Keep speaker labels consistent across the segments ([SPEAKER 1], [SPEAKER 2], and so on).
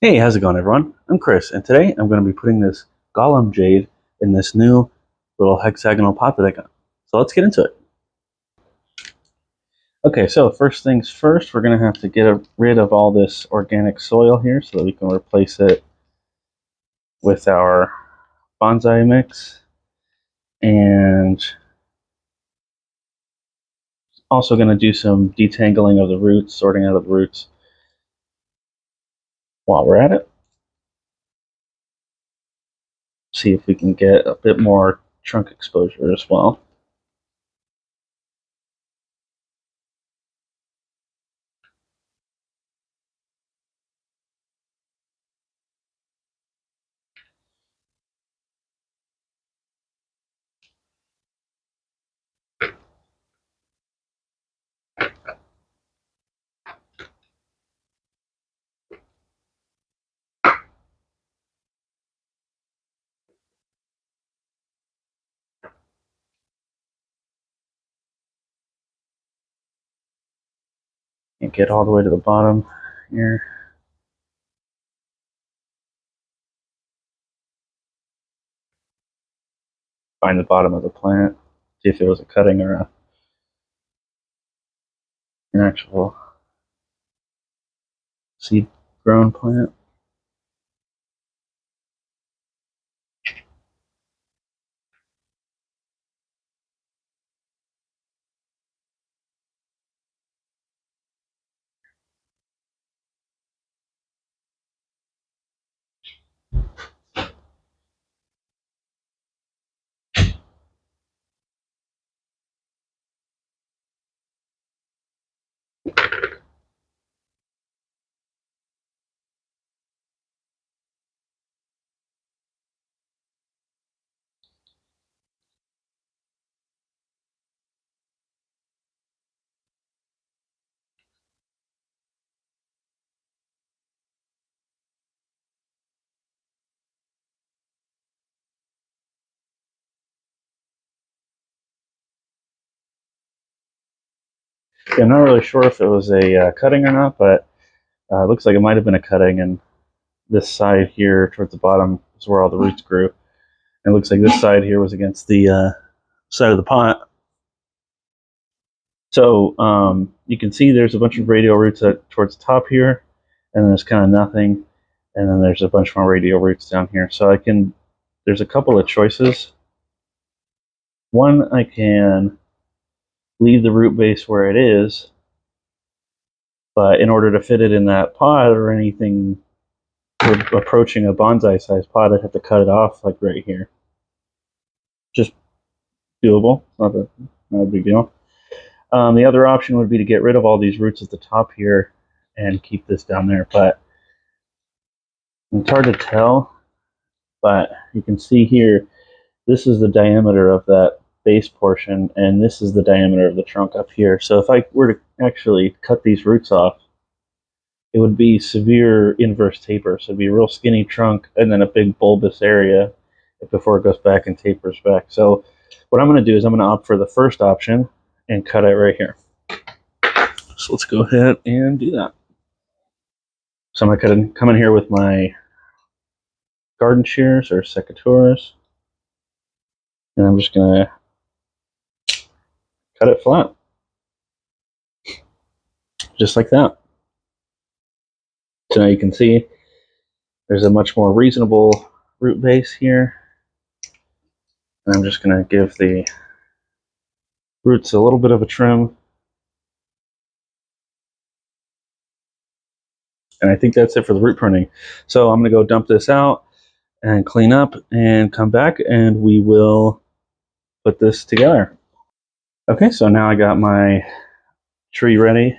[SPEAKER 1] Hey, how's it going, everyone? I'm Chris, and today I'm going to be putting this Gollum Jade in this new little hexagonal pot that I got. So let's get into it. Okay, so first things first, we're going to have to get rid of all this organic soil here so that we can replace it with our bonsai mix. And also going to do some detangling of the roots, sorting out of the roots while we're at it. See if we can get a bit more trunk exposure as well. And get all the way to the bottom here. Find the bottom of the plant, see if it was a cutting or an actual seed grown plant. Yeah, I'm not really sure if it was a cutting or not, but it looks like it might have been a cutting, and this side here towards the bottom is where all the roots grew. And it looks like this side here was against the side of the pot. So you can see there's a bunch of radial roots towards the top here, and there's kind of nothing, and then there's a bunch more radial roots down here. So there's a couple of choices. One, I can leave the root base where it is, but in order to fit it in that pot or anything approaching a bonsai size pot, I'd have to cut it off like right here. Just doable, not a big deal. The other option would be to get rid of all these roots at the top here and keep this down there, but it's hard to tell. But you can see here, this is the diameter of that base portion, and this is the diameter of the trunk up here. So if I were to actually cut these roots off, it would be severe inverse taper. So it'd be a real skinny trunk and then a big bulbous area before it goes back and tapers back. So what I'm going to do is I'm going to opt for the first option and cut it right here. So let's go ahead and do that. So I'm going to come in here with my garden shears or secateurs, and I'm just going to cut it flat, just like that. So now you can see there's a much more reasonable root base here. And I'm just going to give the roots a little bit of a trim. And I think that's it for the root pruning. So I'm going to go dump this out and clean up and come back, and we will put this together. Okay, so now I got my tree ready.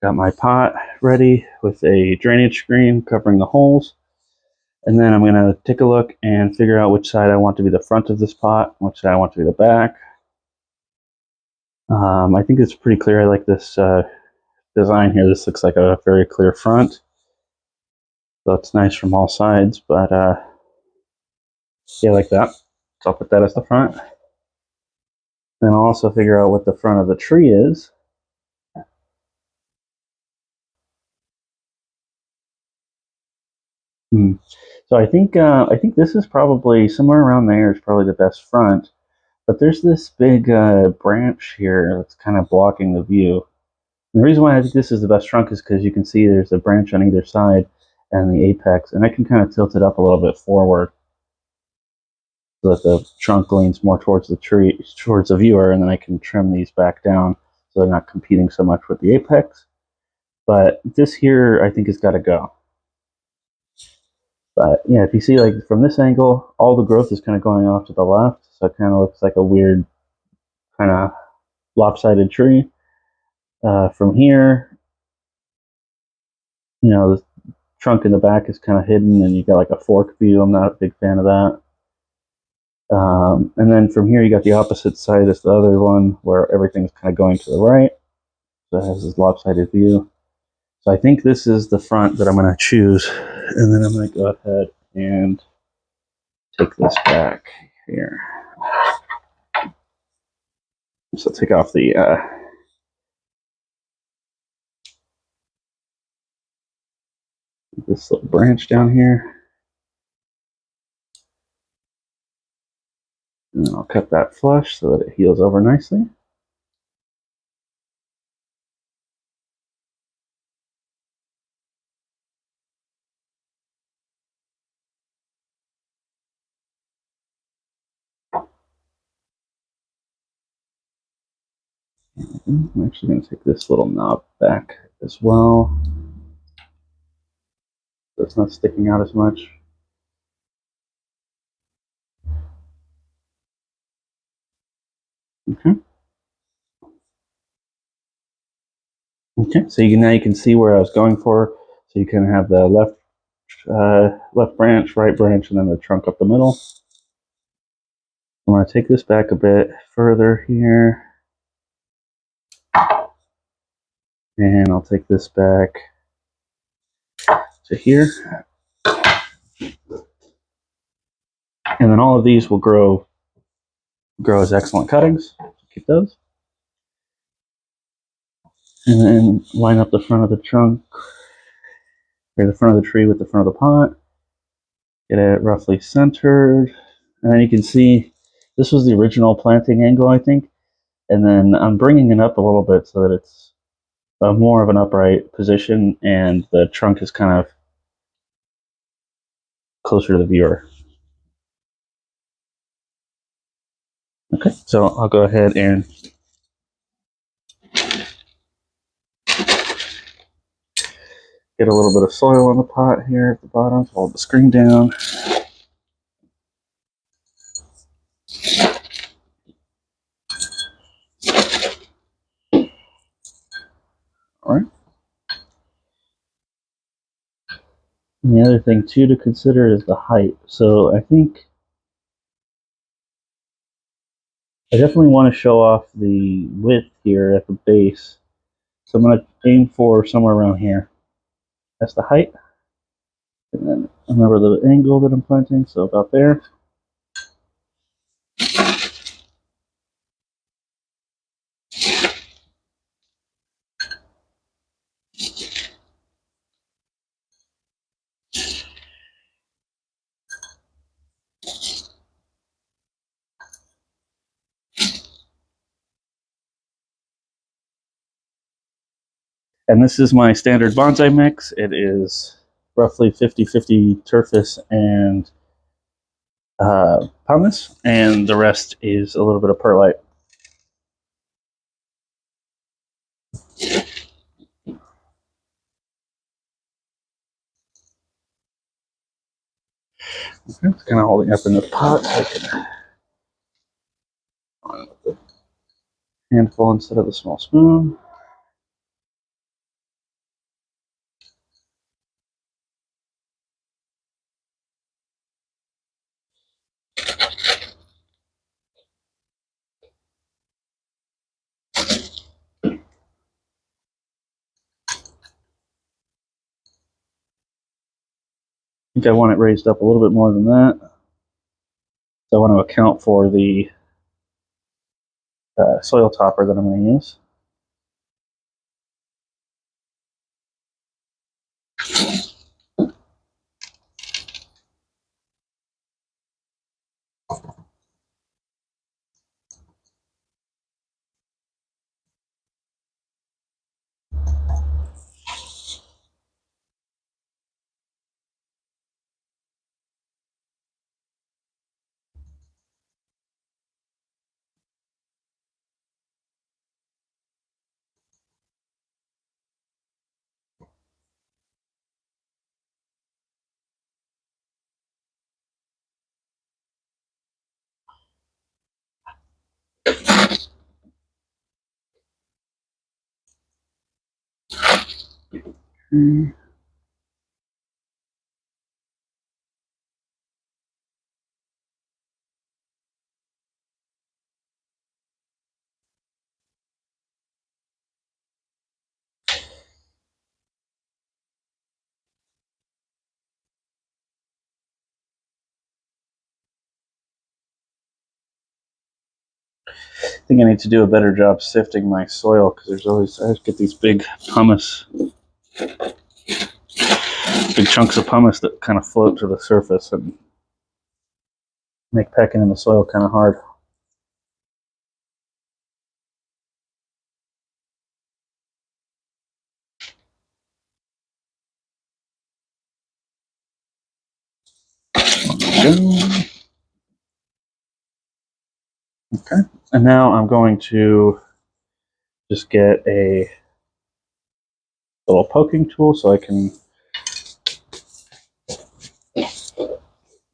[SPEAKER 1] Got my pot ready with a drainage screen covering the holes. And then I'm going to take a look and figure out which side I want to be the front of this pot, which side I want to be the back. I think it's pretty clear. I like this design here. This looks like a very clear front. So it's nice from all sides, but yeah, like that. So I'll put that as the front. Then I'll also figure out what the front of the tree is. So I think this is probably somewhere around there is probably the best front. But there's this big branch here that's kind of blocking the view. And the reason why I think this is the best trunk is because you can see there's a branch on either side and the apex, and I can kind of tilt it up a little bit forward so that the trunk leans more towards the tree, towards the viewer, and then I can trim these back down so they're not competing so much with the apex. But this here, I think, has got to go. But yeah, if you see, like from this angle, all the growth is kind of going off to the left, so it kind of looks like a weird kind of lopsided tree. From here, the trunk in the back is kind of hidden, and you got like a fork view. I'm not a big fan of that. And then from here, you got the opposite side as the other one, where everything's kind of going to the right. So it has this lopsided view. So I think this is the front that I'm going to choose, and then I'm going to go ahead and take this back here. So take off the this little branch down here, and then I'll cut that flush so that it heals over nicely. I'm actually going to take this little knob back as well, so it's not sticking out as much. Okay. Okay, so now you can see where I was going for. So you can have the left branch, right branch, and then the trunk up the middle. I'm going to take this back a bit further here, and I'll take this back to here, and then all of these will grow as excellent cuttings. Keep those, and then line up the front of the trunk or the front of the tree with the front of the pot. Get it roughly centered, and then you can see this was the original planting angle, I think, and then I'm bringing it up a little bit so that it's more of an upright position, and the trunk is kind of closer to the viewer. Okay, so I'll go ahead and get a little bit of soil on the pot here at the bottom, so hold the screen down. All right. And the other thing too to consider is the height. So I think I definitely want to show off the width here at the base. So I'm going to aim for somewhere around here. That's the height. And then remember the angle that I'm planting, so about there. And this is my standard bonsai mix. It is roughly 50-50 turfus and pumice, and the rest is a little bit of perlite. Okay, it's kind of holding up in the pot. So I can on with the handful instead of the small spoon. I think I want it raised up a little bit more than that. So I want to account for the soil topper that I'm going to use. Okay. I think I need to do a better job sifting my soil because there's always, I get these big pumice, big chunks of pumice that kind of float to the surface and make pecking in the soil kind of hard. Okay, and now I'm going to just get a little poking tool so I can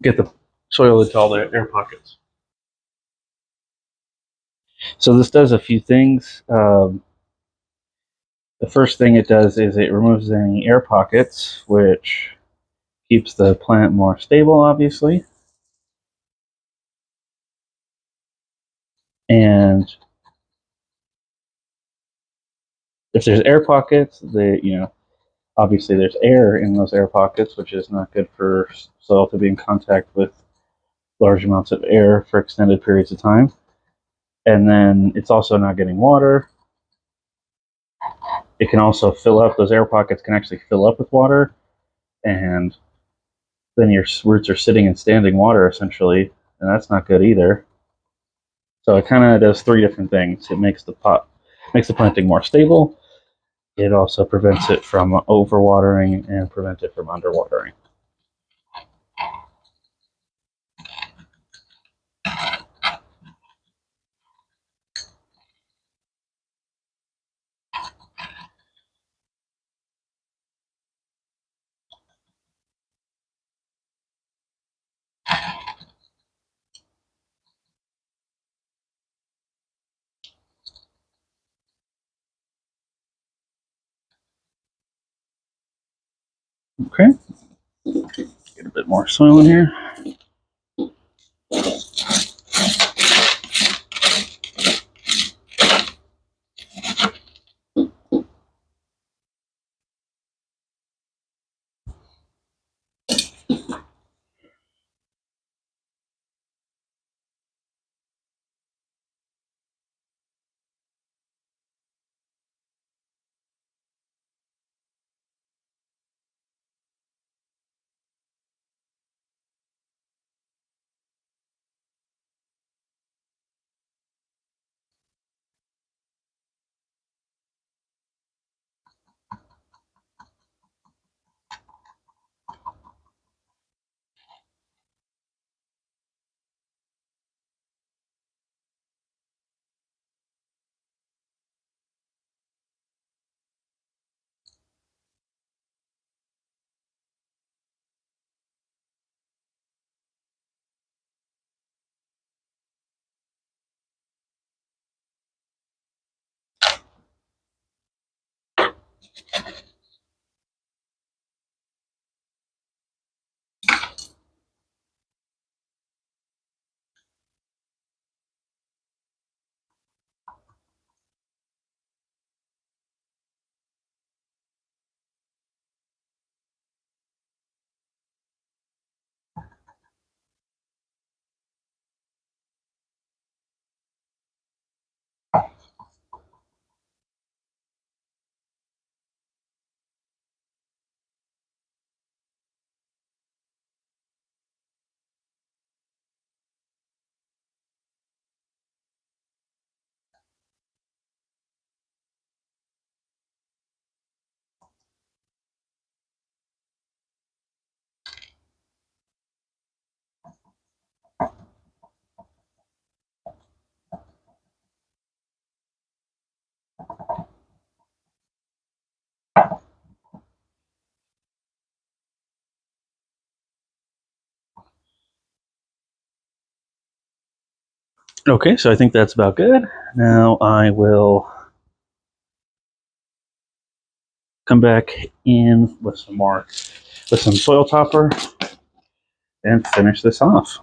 [SPEAKER 1] get the soil into all the air pockets. So this does a few things. The first thing it does is it removes any air pockets, which keeps the plant more stable, obviously. And if there's air pockets, obviously there's air in those air pockets, which is not good for soil to be in contact with large amounts of air for extended periods of time. And then it's also not getting water. It can also fill up, those air pockets can actually fill up with water, and then your roots are sitting in standing water essentially, and that's not good either. So it kind of does three different things. It makes the planting more stable. It also prevents it from overwatering and prevents it from underwatering. Okay, get a bit more soil in here. Okay, so I think that's about good. Now I will come back in with some soil topper and finish this off.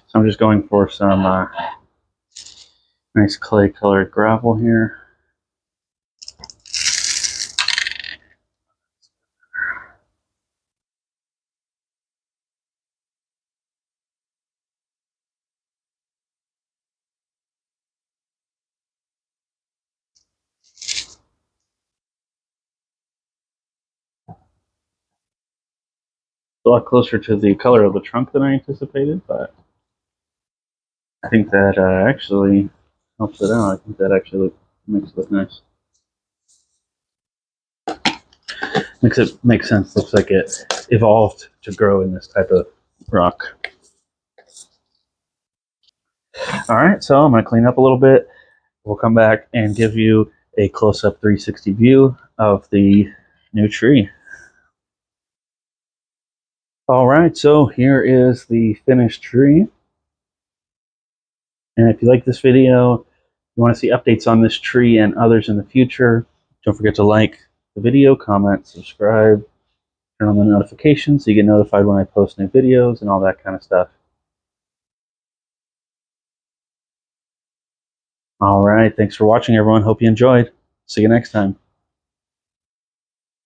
[SPEAKER 1] So I'm just going for some nice clay colored gravel here. A lot closer to the color of the trunk than I anticipated, but I think that actually helps it out. I think that actually makes it look nice. Makes sense. Looks like it evolved to grow in this type of rock. All right, so I'm going to clean up a little bit. We'll come back and give you a close-up 360 view of the new tree. All right, so here is the finished tree. And if you like this video, you want to see updates on this tree and others in the future, don't forget to like the video, comment, subscribe, turn on the notifications so you get notified when I post new videos and all that kind of stuff. All right, thanks for watching, everyone. Hope you enjoyed. See you next time.